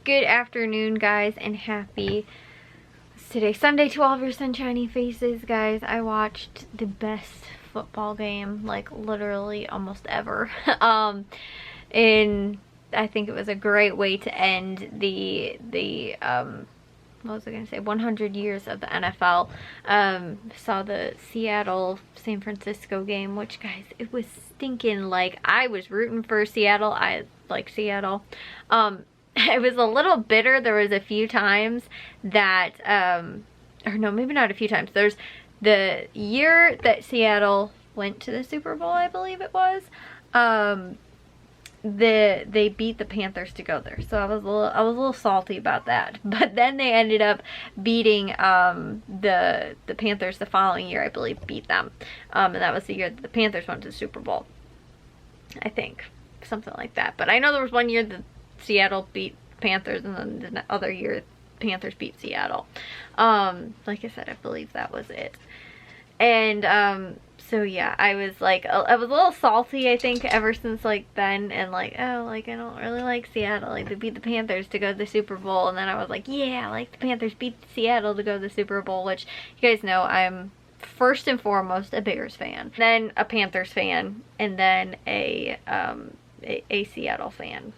Good afternoon, guys, and happy today Sunday to all of your sunshiny faces, guys. I watched the best football game, like literally almost ever. And I think it was a great way to end the what was I gonna say, 100 years of the NFL. Saw the Seattle San Francisco game, which, guys, it was stinking. Like, I was rooting for Seattle. I like Seattle. It was a little bitter. There was a few times that, or no, maybe not a few times. There's the year that Seattle went to the Super Bowl, I believe it was. They beat the Panthers to go there, so I was a little salty about that. But then they ended up beating the Panthers the following year, I believe, beat them, and that was the year that the Panthers went to the Super Bowl, I think, something like that. But I know there was one year that Seattle beat Panthers, and then the other year Panthers beat Seattle. Like I said, I believe that was it. And so yeah, I was a little salty, I think, ever since like then, and like, oh, like I don't really like Seattle. Like, they beat the Panthers to go to the Super Bowl, and then I was like, yeah, like the Panthers beat Seattle to go to the Super Bowl, which you guys know I'm first and foremost a Bears fan, then a Panthers fan, and then a Seattle fan.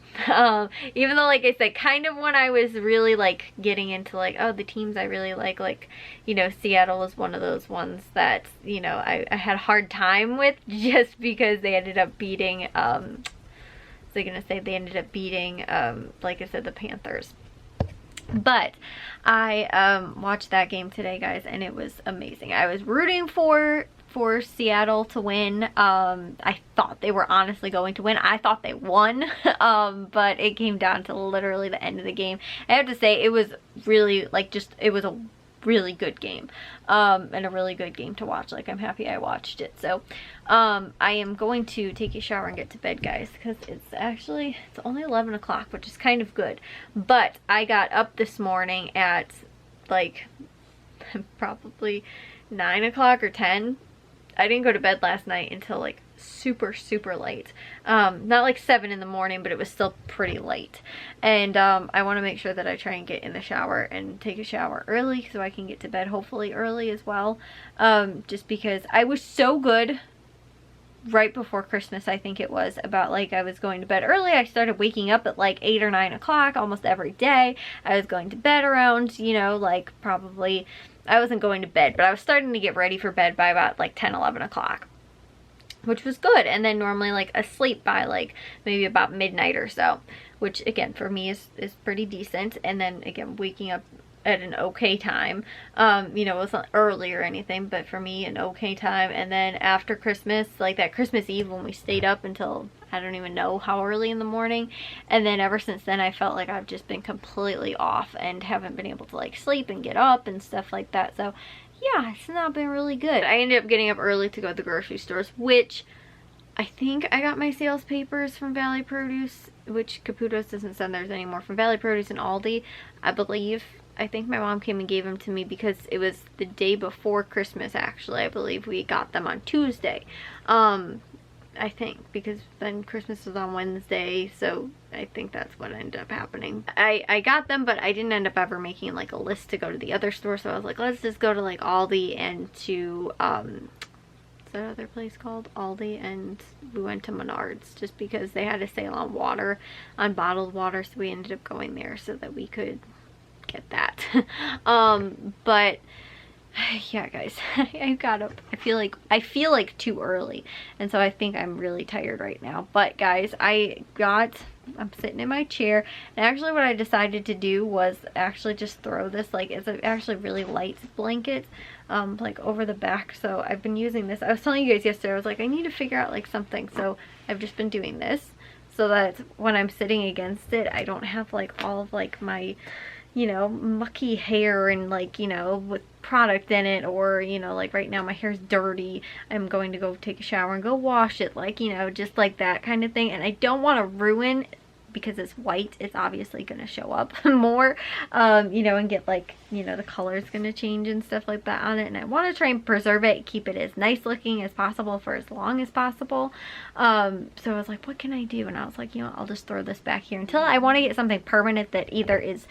Even though, like I said, kind of when I was really like getting into like, oh, the teams I really like, you know, Seattle was one of those ones that, you know, I had a hard time with, just because they ended up beating, like I said, the Panthers. But I watched that game today, guys, and it was amazing. I was rooting for Seattle to win. I thought they were honestly going to win. I thought they won, but it came down to literally the end of the game. I have to say, it was really, like, it was a really good game, and a really good game to watch. Like, I'm happy I watched it. So I am going to take a shower and get to bed, guys, because it's only 11 o'clock, which is kind of good. But I got up this morning at like probably 9 o'clock or 10. I didn't go to bed last night until like super late. Not like 7 in the morning, but it was still pretty late. And I want to make sure that I try and get in the shower and take a shower early so I can get to bed hopefully early as well. Just because I was so good right before Christmas, I think it was, about like I was going to bed early. I started waking up at like 8 or 9 o'clock almost every day. I was going to bed around, you know, like probably, I wasn't going to bed, but I was starting to get ready for bed by about like 10, 11 o'clock, which was good. And then normally like asleep by like maybe about midnight or so, which again for me is pretty decent. And then again, waking up at an okay time. You know, it wasn't early or anything, but for me, an okay time. And then after Christmas, like that Christmas Eve when we stayed up until I don't even know how early in the morning, and then ever since then I felt like I've just been completely off and haven't been able to like sleep and get up and stuff like that. So yeah, it's not been really good. I ended up getting up early to go to the grocery stores, which I think I got my sales papers from Valley Produce, which Caputo's doesn't send theirs anymore, from Valley Produce and Aldi, I believe. I think my mom came and gave them to me because it was the day before Christmas, actually. I believe we got them on Tuesday. I think, because then Christmas was on Wednesday, so I think that's what ended up happening. I got them, but I didn't end up ever making like a list to go to the other store, so I was like, let's just go to like Aldi and to, what's that other place called? Aldi, and we went to Menards, just because they had a sale on water, on bottled water, so we ended up going there so that we could get that. But yeah, guys, I got up. I feel like too early, and so I think I'm really tired right now. But guys, I'm sitting in my chair, and actually what I decided to do was actually just throw this, like, it's actually really light blanket, like over the back. So I've been using this. I was telling you guys yesterday, I was like, I need to figure out like something, so I've just been doing this so that when I'm sitting against it, I don't have like all of like my, you know, mucky hair and like, you know, with product in it, or, you know, like right now my hair's dirty. I'm going to go take a shower and go wash it, like, you know, just like that kind of thing. And I don't want to ruin because it's white, it's obviously going to show up more, you know, and get like, you know, the color is going to change and stuff like that on it. And I want to try and preserve it, keep it as nice looking as possible for as long as possible. So I was like, what can I do? And I was like, you know, I'll just throw this back here until I want to get something permanent that either is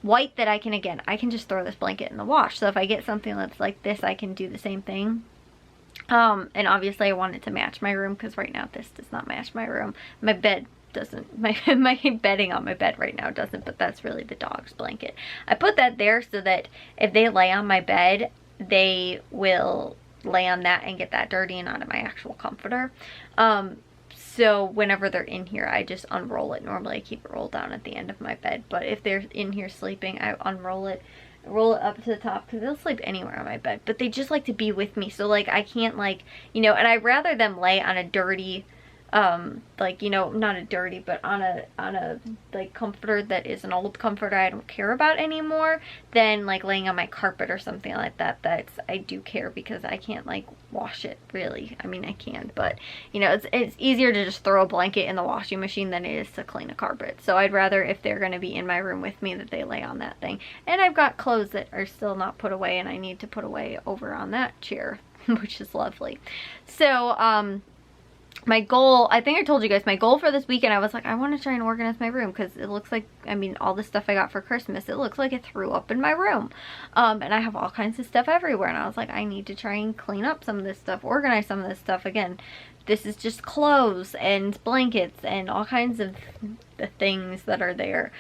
white that I can just throw this blanket in the wash. So if I get something that's like this, I can do the same thing. And obviously I want it to match my room, because right now this does not match my room. My bed doesn't, my bedding on my bed right now doesn't, but that's really the dog's blanket. I put that there so that if they lay on my bed, they will lay on that and get that dirty and onto my actual comforter. So whenever they're in here, I just unroll it. Normally I keep it rolled down at the end of my bed, but if they're in here sleeping, I unroll it, roll it up to the top, because they'll sleep anywhere on my bed, but they just like to be with me. So like I can't, like, you know, and I'd rather them lay on a dirty, like, you know, not a dirty, but on a like comforter that is an old comforter I don't care about anymore, than like laying on my carpet or something like that. I do care, because I can't like wash it really. I mean, I can, but you know, it's easier to just throw a blanket in the washing machine than it is to clean a carpet. So I'd rather, if they're going to be in my room with me, that they lay on that thing. And I've got clothes that are still not put away, and I need to put away over on that chair, which is lovely. So my goal, I think I told you guys, my goal for this weekend, I was like, I want to try and organize my room, because it looks like, I mean, all the stuff I got for Christmas, it looks like it threw up in my room. And I have all kinds of stuff everywhere, and I was like, I need to try and clean up some of this stuff, organize some of this stuff. Again, this is just clothes and blankets and all kinds of the things that are there.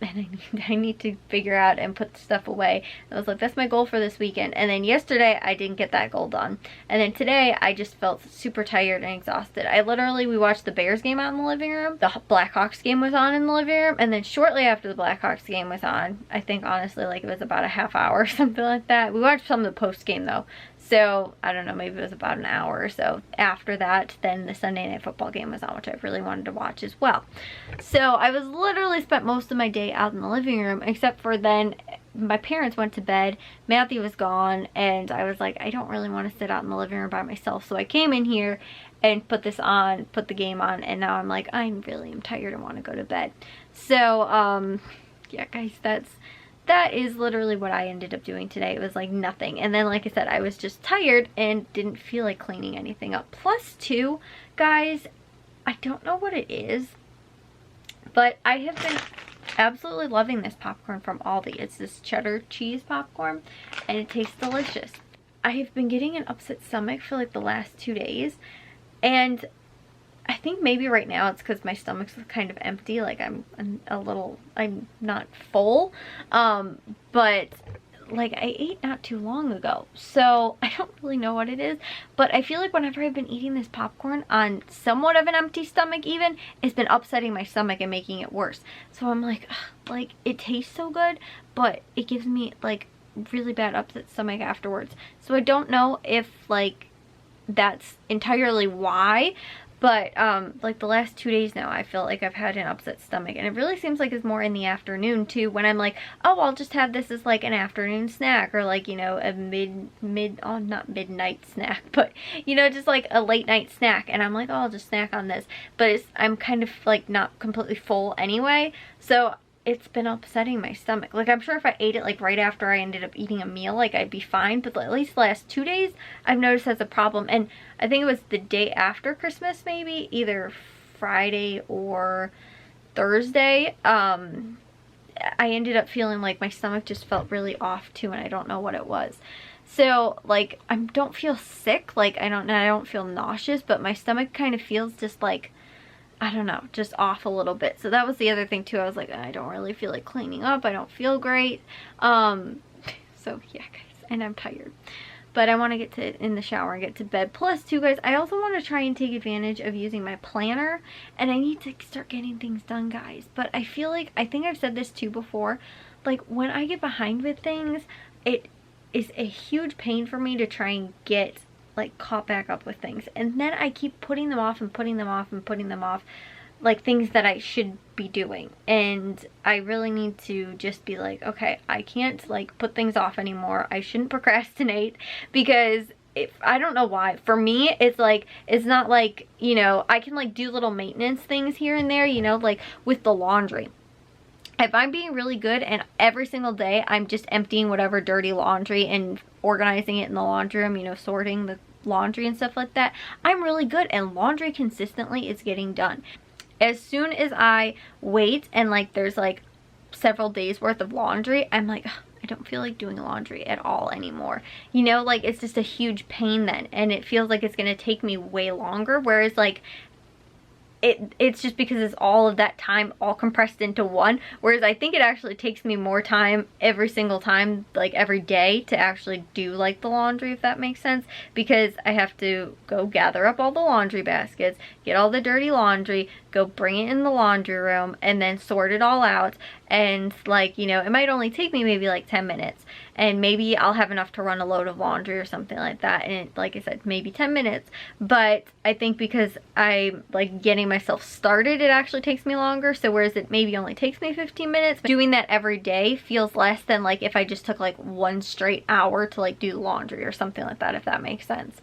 And I need to figure out and put stuff away. I was like, that's my goal for this weekend. And then yesterday I didn't get that goal done. And then today I just felt super tired and exhausted. We watched the Bears game out in the living room. The Blackhawks game was on in the living room. And then shortly after the Blackhawks game was on, I think honestly like it was about a half hour or something like that. We watched some of the post game though. So, I don't know, maybe it was about an hour or so. After that, then the Sunday Night Football game was on, which I really wanted to watch as well. So, I was literally spent most of my day out in the living room, except for then my parents went to bed, Matthew was gone, and I was like, I don't really want to sit out in the living room by myself. So, I came in here and put this on, put the game on, and now I'm like, I really am tired and want to go to bed. So, yeah, guys, that is literally what I ended up doing today. It was like nothing. And then, like I said, I was just tired and didn't feel like cleaning anything up. Plus, too, guys, I don't know what it is, but I have been absolutely loving this popcorn from Aldi. It's this cheddar cheese popcorn, and it tastes delicious. I have been getting an upset stomach for like the last 2 days, and I think maybe right now it's because my stomach's kind of empty, like I'm not full, but like I ate not too long ago, so I don't really know what it is, but I feel like whenever I've been eating this popcorn on somewhat of an empty stomach even, it's been upsetting my stomach and making it worse. So I'm like, ugh, like it tastes so good, but it gives me like really bad upset stomach afterwards. So I don't know if like that's entirely why. But, like the last 2 days now, I feel like I've had an upset stomach. And it really seems like it's more in the afternoon, too. When I'm like, oh, I'll just have this as, like, an afternoon snack. Or, like, you know, a not midnight snack. But, you know, just, like, a late night snack. And I'm like, oh, I'll just snack on this. But I'm kind of, like, not completely full anyway. So it's been upsetting my stomach. Like, I'm sure if I ate it like right after I ended up eating a meal, like I'd be fine, but at least the last 2 days I've noticed that's a problem. And I think it was the day after Christmas, maybe either Friday or Thursday, I ended up feeling like my stomach just felt really off too, and I don't know what it was. So like I don't feel sick, like I don't feel nauseous, but my stomach kind of feels just like, I don't know, just off a little bit. So that was the other thing too. I was like, I don't really feel like cleaning up. I don't feel great. So yeah, guys, and I'm tired. But I want to get in the shower and get to bed. Plus too, guys, I also want to try and take advantage of using my planner. And I need to start getting things done, guys. But I feel like, I think I've said this too before, like when I get behind with things, it is a huge pain for me to try and get like caught back up with things, and then I keep putting them off and putting them off and putting them off, like things that I should be doing. And I really need to just be like, okay, I can't like put things off anymore. I shouldn't procrastinate, because I don't know why. For me, it's like, it's not like, you know, I can like do little maintenance things here and there, you know, like with the laundry. If I'm being really good and every single day I'm just emptying whatever dirty laundry and organizing it in the laundry room, you know, sorting the laundry and stuff like that, I'm really good, and laundry consistently is getting done. As soon as I wait and like there's like several days worth of laundry, I'm like, I don't feel like doing laundry at all anymore. You know, like it's just a huge pain then, and it feels like it's gonna take me way longer, whereas like it's just because it's all of that time all compressed into one, whereas I think it actually takes me more time every single time, like every day, to actually do like the laundry, if that makes sense, because I have to go gather up all the laundry baskets, get all the dirty laundry, go bring it in the laundry room, and then sort it all out. And like, you know, it might only take me maybe like 10 minutes, and maybe I'll have enough to run a load of laundry or something like that, and it, like I said, maybe 10 minutes. But I think because I'm like getting myself started, it actually takes me longer. So whereas it maybe only takes me 15 minutes, doing that every day feels less than like if I just took like one straight hour to like do the laundry or something like that, if that makes sense.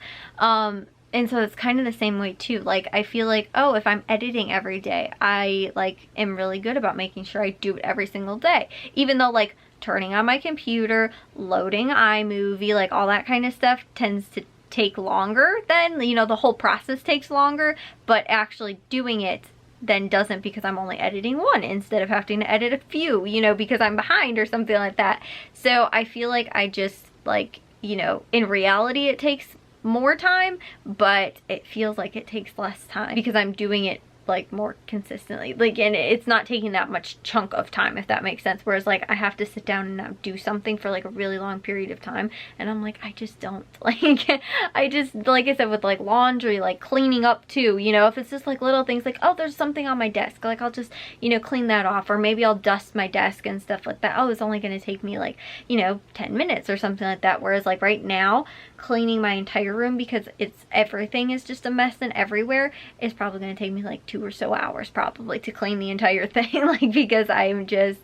And so it's kind of the same way too. Like I feel like, oh, if I'm editing every day, I like am really good about making sure I do it every single day. Even though like turning on my computer, loading iMovie, like all that kind of stuff tends to take longer than, you know, the whole process takes longer, but actually doing it then doesn't, because I'm only editing one instead of having to edit a few, you know, because I'm behind or something like that. So I feel like I just like, you know, in reality it takes more time, but it feels like it takes less time because I'm doing it like more consistently, like, and it's not taking that much chunk of time, if that makes sense. Whereas like I have to sit down and now do something for like a really long period of time, and I'm like, I just don't like I just, like I said, with like laundry, like cleaning up too, you know, if it's just like little things like, oh, there's something on my desk, like I'll just, you know, clean that off, or maybe I'll dust my desk and stuff like that. Oh, it's only going to take me like, you know, 10 minutes or something like that. Whereas like right now, cleaning my entire room, because it's, everything is just a mess and everywhere, is probably going to take me like 2 or so hours probably to clean the entire thing, like, because I'm just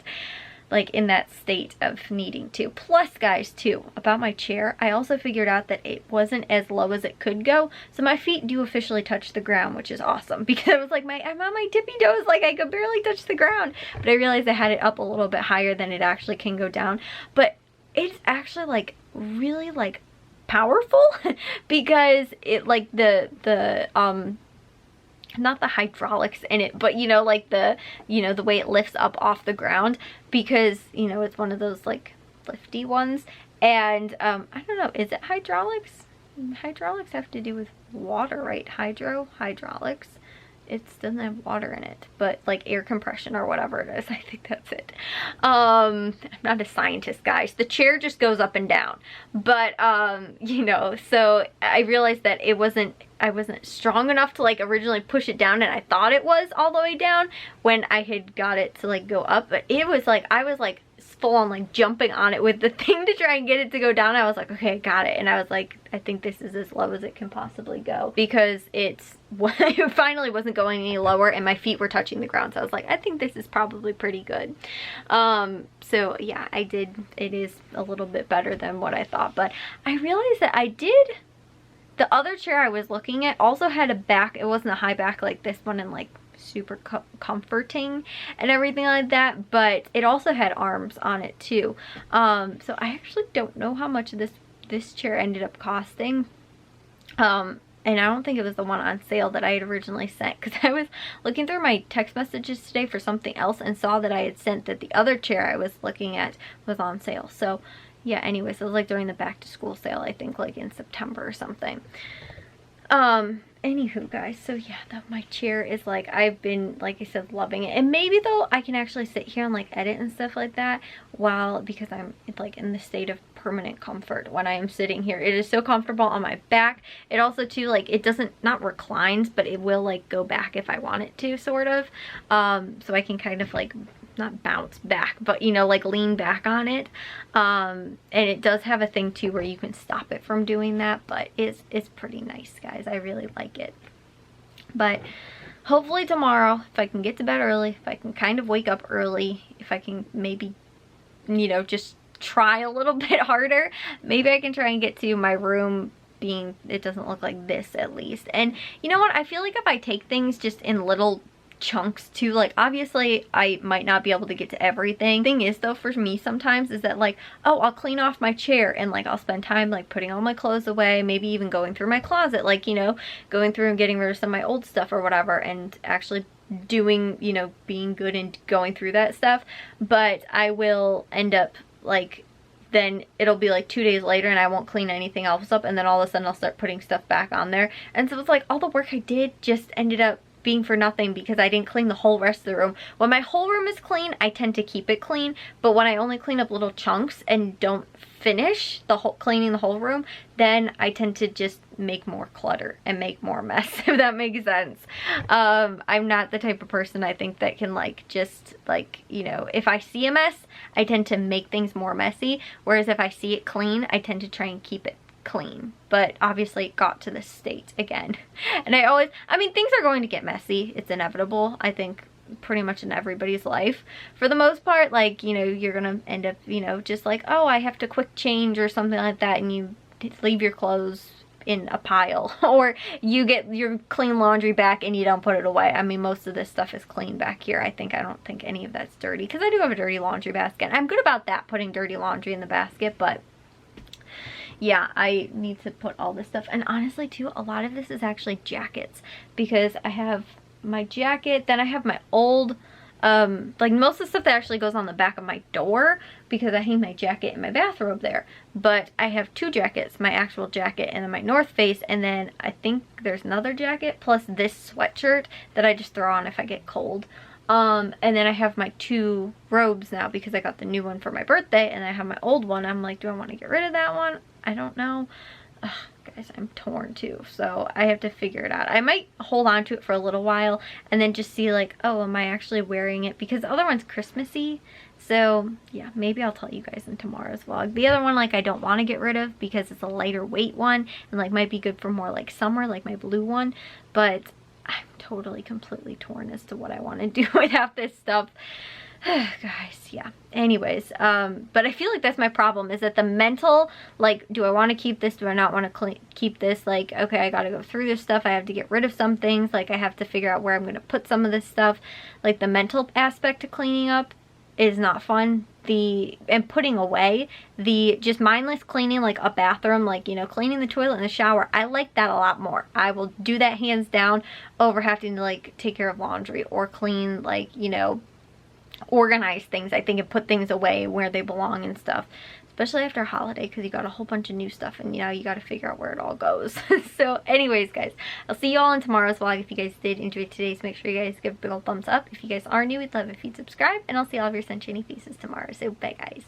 like in that state of needing to. Plus guys too, about my chair, I also figured out that it wasn't as low as it could go, so my feet do officially touch the ground, which is awesome, because I was like, I'm on my tippy toes, like I could barely touch the ground. But I realized I had it up a little bit higher than it actually can go down. But it's actually like really like powerful because it like the not the hydraulics in it, but you know, like the, you know, the way it lifts up off the ground, because you know, it's one of those like lifty ones. And I don't know, is it hydraulics? Hydraulics have to do with water, right? Hydraulics, it doesn't have water in it, but like air compression or whatever it is, I think that's it. I'm not a scientist, guys. The chair just goes up and down, but you know, so I realized that I wasn't strong enough to like originally push it down, and I thought it was all the way down when I had got it to like go up, but it was like, I was like full on like jumping on it with the thing to try and get it to go down. I was like, okay, I got it. And I was like, I think this is as low as it can possibly go, because it finally wasn't going any lower and my feet were touching the ground. So I was like, I think this is probably pretty good. So yeah, I did, it is a little bit better than what I thought. But I realized that the other chair I was looking at also had a back. It wasn't a high back like this one, and like super comforting and everything like that, but it also had arms on it too. So I actually don't know how much this chair ended up costing, and I don't think it was the one on sale that I had originally sent, because I was looking through my text messages today for something else and saw that I had sent that the other chair I was looking at was on sale. So yeah, anyways, it was like during the back to school sale, I think like in September or something. Anywho guys, so yeah, my chair is like, I've been, like I said, loving it. And maybe though I can actually sit here and like edit and stuff like that because I'm like in the state of permanent comfort when I am sitting here. It is so comfortable on my back. It also too, like, it doesn't, not reclines, but it will like go back if I want it to, sort of. So I can kind of like, not bounce back, but you know, like lean back on it. And it does have a thing too where you can stop it from doing that, but it's pretty nice, guys. I really like it. But hopefully tomorrow, if I can get to bed early, if I can kind of wake up early, if I can maybe, you know, just try a little bit harder, maybe I can try and get to my room being, it doesn't look like this at least. And you know what, I feel like if I take things just in little chunks too, like obviously I might not be able to get to everything. Thing is though, for me sometimes is that like, oh, I'll clean off my chair and like I'll spend time like putting all my clothes away, maybe even going through my closet, like, you know, going through and getting rid of some of my old stuff or whatever, and actually doing, you know, being good and going through that stuff. But I will end up like, then it'll be like 2 days later and I won't clean anything else up, and then all of a sudden I'll start putting stuff back on there, and so it's like all the work I did just ended up being for nothing because I didn't clean the whole rest of the room. When my whole room is clean, I tend to keep it clean, but when I only clean up little chunks and don't finish the whole cleaning the whole room, then I tend to just make more clutter and make more mess, if that makes sense. I'm not the type of person, I think, that can like just like, you know, if I see a mess, I tend to make things more messy, whereas if I see it clean, I tend to try and keep it clean. But obviously it got to this state again, and I mean, things are going to get messy. It's inevitable, I think, pretty much in everybody's life for the most part. Like, you know, you're gonna end up, you know, just like, oh, I have to quick change or something like that, and you leave your clothes in a pile, or you get your clean laundry back and you don't put it away. I mean, most of this stuff is clean back here. I don't think any of that's dirty, because I do have a dirty laundry basket. I'm good about that, putting dirty laundry in the basket, but yeah, I need to put all this stuff. And honestly too, a lot of this is actually jackets, because I have my jacket, then I have my old like most of the stuff that actually goes on the back of my door, because I hang my jacket in my bathrobe there. But I have 2 jackets, my actual jacket and then my North Face, and then I think there's another jacket plus this sweatshirt that I just throw on if I get cold. And then I have my 2 robes now because I got the new one for my birthday, and I have my old one. I'm like, do I want to get rid of that one? I don't know. Ugh, guys, I'm torn too, so I have to figure it out. I might hold on to it for a little while and then just see like, oh, am I actually wearing it? Because the other one's Christmassy. So yeah, maybe I'll tell you guys in tomorrow's vlog. The other one, like, I don't want to get rid of because it's a lighter weight one and like might be good for more like summer, like my blue one. But I'm totally completely torn as to what I want to do with half this stuff. Guys, yeah. Anyways, but I feel like that's my problem, is that the mental, like, do I want to keep this? Do I not want to keep this? Like, okay, I gotta go through this stuff. I have to get rid of some things. Like, I have to figure out where I'm gonna put some of this stuff. Like, the mental aspect of cleaning up is not fun. And putting away, the just mindless cleaning, like a bathroom, like, you know, cleaning the toilet and the shower, I like that a lot more. I will do that hands down over having to like take care of laundry or clean, like, you know, organize things, I think, and put things away where they belong and stuff, especially after a holiday, because you got a whole bunch of new stuff and, you know, you got to figure out where it all goes. So anyways, guys, I'll see you all in tomorrow's vlog. If you guys did enjoy today's, make sure you guys give a big old thumbs up. If you guys are new, we'd love if you'd subscribe, and I'll see all of your sunshiny faces tomorrow. So bye, guys.